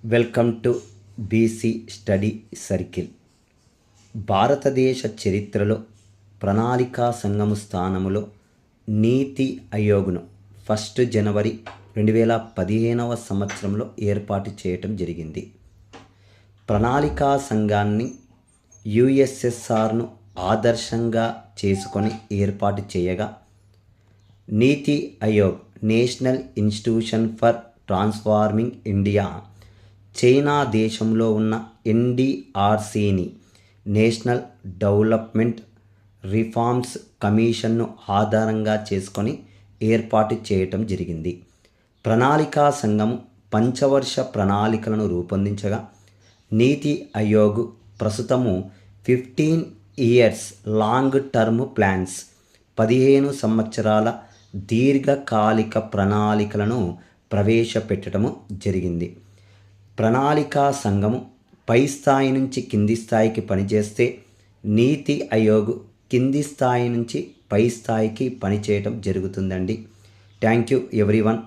Welcome to BC study circle. భారతదేశ చరిత్రలో ప్రణాళికా సంఘము స్థానములో నీతి ఆయోగ్ను 1 జనవరి 2015 సంవత్సరంలో ఏర్పాటు చేయటం జరిగింది. ప్రణాళికా సంఘాన్ని యుఎస్ఎస్ఆర్ను ఆదర్శంగా చేసుకొని ఏర్పాటు చేయగా, నీతి Aayog national institution for transforming India China దేశంలో ఉన్న ఎన్డిఆర్సిని నేషనల్ డెవలప్మెంట్ రిఫార్మ్స్ కమిషన్ను ఆధారంగా చేసుకొని ఏర్పాటు చేయటం జరిగింది. ప్రణాళికా సంఘం పంచవర్ష ప్రణాళికలను రూపొందించగా, నీతి ఆయోగ్ ప్రస్తుతము 15 ఇయర్స్ లాంగ్ టర్మ్ ప్లాన్స్ 15 సంవత్సరాల దీర్ఘకాలిక ప్రణాళికలను ప్రవేశపెట్టడము జరిగింది. ప్రణాళికా సంఘము పై స్థాయి నుంచి కింది స్థాయికి పనిచేస్తే, నీతి ఆయోగ్ కింది స్థాయి నుంచి పై స్థాయికి పనిచేయటం జరుగుతుందండి. Thank you everyone.